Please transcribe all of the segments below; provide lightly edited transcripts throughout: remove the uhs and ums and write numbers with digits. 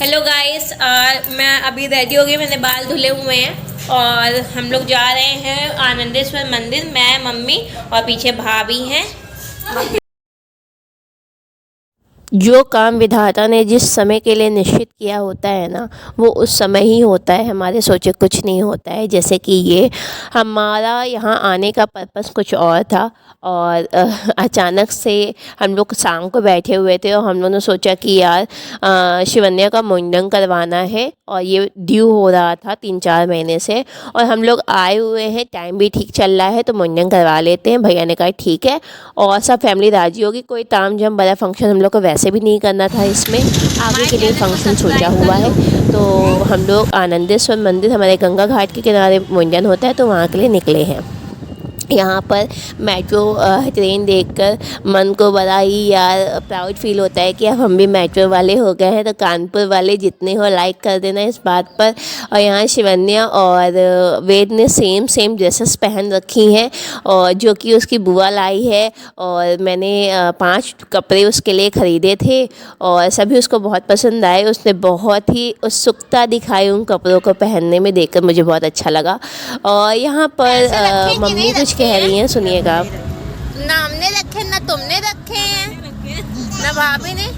Hello guys, मैं अभी ready हो गई। मैंने बाल धुले हुए हैं और हम लोग जा रहे हैं आनंदेश्वर मंदिर। मैं, मम्मी और पीछे भाभी हैं। जो काम विधाता ने जिस समय के लिए निश्चित किया होता है ना, वो उस समय ही होता है, हमारे सोचे कुछ नहीं होता है। जैसे कि ये हमारा यहाँ आने का पर्पस कुछ और था और अचानक से हम लोग शाम को बैठे हुए थे और हम लोगों ने सोचा कि यार शिवन्या का मुंडन करवाना है और ये ड्यू हो रहा था 3-4 महीने से और हम लोग आए हुए हैं, टाइम भी ठीक चल रहा है तो मुंडन करवा लेते हैं। भैया ने कहा ठीक है और सब फैमिली राजी होगी। कोई ताम झाम बड़ा फंक्शन हम लोग को वैसे भी नहीं करना था, इसमें आगे के लिए फंक्शन सोचा हुआ है। तो हम लोग आनंदेश्वर मंदिर, हमारे गंगा घाट के किनारे मुंडन होता है, तो वहाँ के लिए निकले हैं। यहाँ पर मेट्रो ट्रेन देखकर मन को बड़ा ही यार प्राउड फील होता है कि अब हम भी मेट्रो वाले हो गए हैं। तो कानपुर वाले जितने हो लाइक कर देना इस बात पर। और यहाँ शिवन्या और वेद ने सेम ड्रेसेस पहन रखी हैं और जो कि उसकी बुआ लाई है और मैंने 5 कपड़े उसके लिए ख़रीदे थे और सभी उसको बहुत पसंद आए। उसने बहुत ही उत्सुकता दिखाई उन कपड़ों को पहनने में, देखकर मुझे बहुत अच्छा लगा। और यहाँ पर मम्मी कुछ कह रही हैं, सुनिएगा आप। ना हमने रखे ना तुमने रखे हैं ना भाभी ने।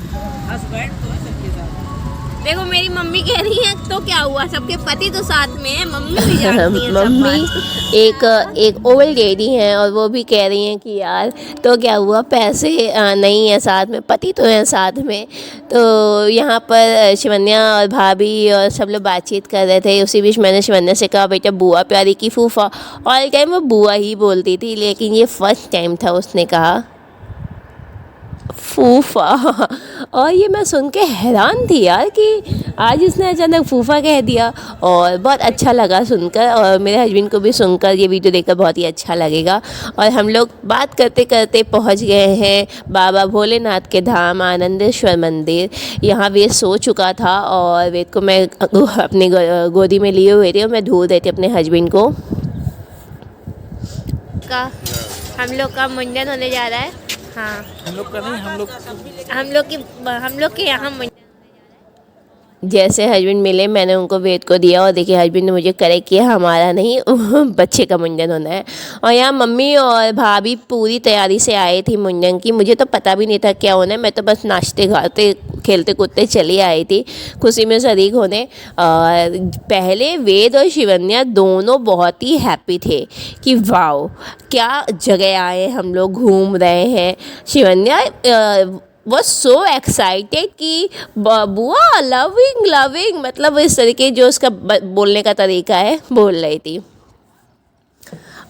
देखो मेरी मम्मी कह रही है तो क्या हुआ, सबके पति तो साथ में है, मम्मी भी जानती है मम्मी एक ओल्ड लेडी हैं और वो भी कह रही हैं कि यार तो क्या हुआ, पैसे नहीं है साथ में, पति तो हैं साथ में। तो यहाँ पर शिवन्या और भाभी और सब लोग बातचीत कर रहे थे। उसी बीच मैंने शिवन्या से कहा बेटा बुआ प्यारी की फूफा, ऑल टाइम वो बुआ ही बोलती थी, लेकिन ये फर्स्ट टाइम था उसने कहा फूफा। और ये मैं सुन के हैरान थी यार कि आज इसने अचानक फूफा कह दिया और बहुत अच्छा लगा सुनकर। और मेरे हस्बैंड को भी सुनकर ये वीडियो देखकर बहुत ही अच्छा लगेगा। और हम लोग बात करते करते पहुंच गए हैं बाबा भोलेनाथ के धाम आनंदेश्वर मंदिर। यहाँ वेद सो चुका था और वेद को मैं अपनी गोदी में लिए हुए थे और मैं ढूंढ रही थी अपने हस्बैंड को। हम लोग का मुंडन होने जा रहा है। हाँ हम लोग का नहीं, हम लोग के यहाँ जैसे हस्बैंड मिले मैंने उनको वेद को दिया और देखिए हस्बैंड ने मुझे करेक्ट किया, हमारा नहीं बच्चे का मुंडन होना है। और यहाँ मम्मी और भाभी पूरी तैयारी से आए थी मुंडन की। मुझे तो पता भी नहीं था क्या होना है, मैं तो बस नाचते गाते खेलते कूदते चली आई थी खुशी में शरीक होने। और पहले वेद और शिवन्या दोनों बहुत ही हैप्पी थे कि वाओ क्या जगह आए, हम लोग घूम रहे हैं। शिवन्या was so excited कि बुआ लविंग मतलब इस तरीके जो उसका बोलने का तरीका है बोल रही थी।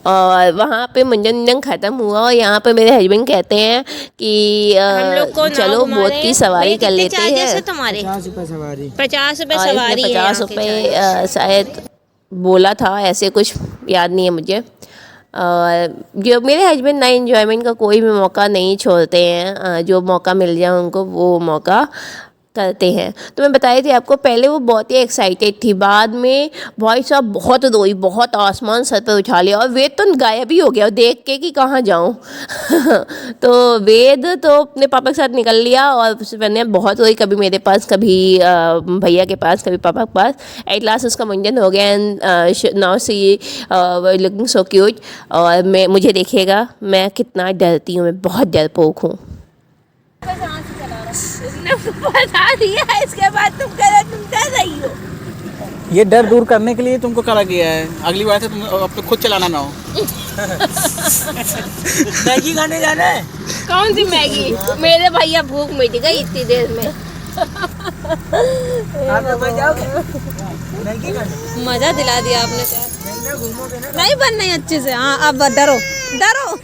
और वहाँ पे मुंडन ख़त्म हुआ और यहाँ पे मेरे हस्बैंड कहते हैं कि चलो बोट की सवारी कर लेते हैं। तुम्हारे 50 रुपये सवारी। 50 रुपये सवारी है। 50 रुपये शायद बोला था, ऐसे कुछ याद नहीं है मुझे। जो मेरे हस्बैंड ना एंजॉयमेंट का कोई भी मौका नहीं छोड़ते हैं, जो मौका मिल जाए उनको वो मौका करते हैं। तो मैं बताई थी आपको, पहले वो बहुत ही एक्साइटेड थी, बाद में भाई साहब बहुत रोई, बहुत आसमान सर पर उठा लिया और वेद तो गायब ही हो गया देख के कि कहाँ जाऊँ। तो वेद तो अपने पापा के साथ निकल लिया और मैंने बहुत रोई, कभी मेरे पास, कभी भैया के पास, कभी पापा के पास। एट लास्ट उसका मुंडन हो गया and now see looking so cute. और मुझे देखिएगा मैं कितना डरती हूँ, मैं बहुत डरपोक हूँ। बता दिया, इसके बाद तुम डर रही हो। ये डर दूर करने के लिए तुमको करा गया है, अगली बार से तुम अब तो खुद चलाना ना हो। मैगी खाने जाना है। कौन सी मैगी? मेरे भैया भूख मिट गई इतनी देर में। मैगी खाने मजा दिला दिया आपने तो। नहीं बनना है अच्छे से। हाँ अब डरो डरो।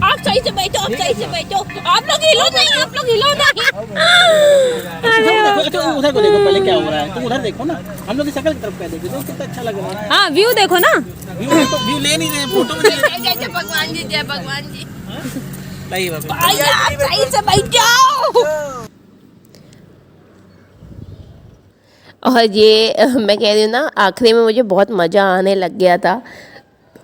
आप सही से बैठो, आप सही से बैठो, आप लोग हिलो नहीं, आप लोग हिलो नहीं। उधर को देखो पहले क्या हो रहा है, तुम उधर देखो ना, हम लोग की शक्ल की तरफ क्या देखो, तो कितना अच्छा लग रहा है। हाँ व्यू देखो ना, व्यू ले नहीं रहे, फोटो में जय भगवान जी, जय भगवान जी। आप सही से बैठ जाओ। और ये मैं कह रही हूँ ना, आखिरी में मुझे बहुत मज़ा आने लग गया था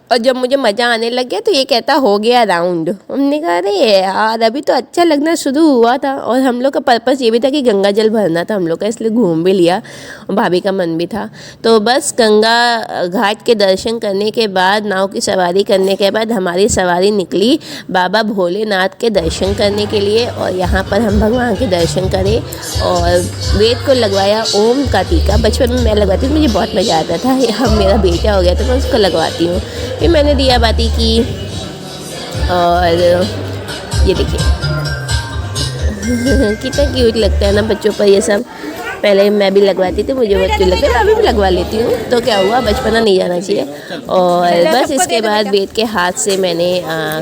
और जब मुझे मज़ा आने लग गया तो ये कहता हो गया राउंड। हमने कहा अरे यार अभी तो अच्छा लगना शुरू हुआ था। और हम लोग का पर्पस ये भी था कि गंगा जल भरना था हम लोग का, इसलिए घूम भी लिया और भाभी का मन भी था। तो बस गंगा घाट के दर्शन करने के बाद, नाव की सवारी करने के बाद हमारी सवारी निकली बाबा भोलेनाथ के दर्शन करने के लिए। और यहाँ पर हम भगवान के दर्शन करें और वेद को लगवाया ओम का टीका। बचपन में मैं लगवाती थी, मुझे बहुत मज़ा आता था। अब मेरा बेटा हो गया तो मैं उसको लगवाती हूँ। फिर मैंने दिया बाती की और ये देखिए कितना क्यूट लगता है ना बच्चों पर ये सब। पहले मैं भी लगवाती थी, मुझे बहुत क्यूट लगता है, मैं अभी भी लगवा लेती हूँ। तो क्या हुआ, बचपना नहीं जाना चाहिए। और बस इसके बाद वेद के हाथ से मैंने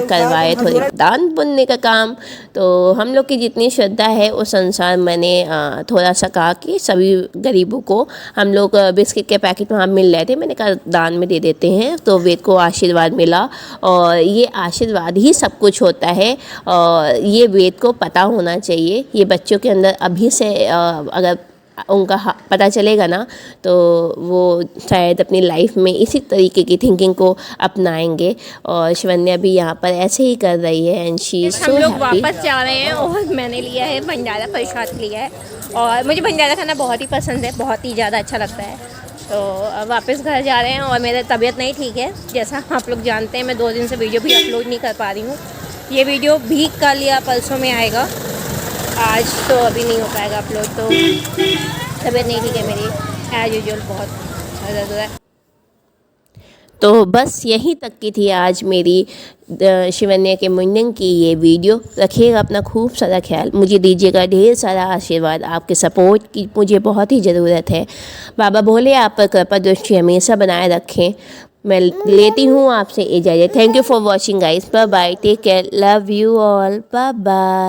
करवाए थोड़े दान पुण्य का काम। तो हम लोग की जितनी श्रद्धा है उस अनुसार मैंने थोड़ा सा कहा कि सभी गरीबों को, हम लोग बिस्किट के पैकेट वहाँ मिल रहे थे, मैंने कहा दान में दे देते हैं। तो वेद को आशीर्वाद मिला और ये आशीर्वाद ही सब कुछ होता है। और ये वेद को पता होना चाहिए। ये बच्चों के अंदर अभी से अगर उनका पता चलेगा ना तो वो शायद अपनी लाइफ में इसी तरीके की थिंकिंग को अपनाएंगे। और शिवन्या भी यहाँ पर ऐसे ही कर रही है and she is so happy. हम लोग वापस जा रहे हैं और मैंने लिया है भंडारा प्रसाद लिया है। और मुझे भंडारा खाना बहुत ही पसंद है, बहुत ही ज़्यादा अच्छा लगता है। तो अब वापस घर जा रहे हैं और मेरी तबीयत नहीं ठीक है, जैसा आप लोग जानते हैं। मैं 2 दिन से वीडियो भी अपलोड नहीं कर पा रही हूँ। ये वीडियो भी कल या परसों में आएगा, आज तो अभी नहीं हो पाएगा अपलोड। तो तबीयत नहीं ठीक है मेरी, एज यूजुअल बहुत दर्द हो रहा है। तो बस यहीं तक की थी आज मेरी शिवन्या के मुंडन की ये वीडियो। रखिएगा अपना खूब सारा ख्याल, मुझे दीजिएगा ढेर सारा आशीर्वाद। आपके सपोर्ट की मुझे बहुत ही ज़रूरत है। बाबा भोले आप पर कृपा दृष्टि हमेशा बनाए रखें। मैं लेती हूँ आपसे इजाज़त। Thank you for watching guys, bye bye, take care, love you all, bye bye.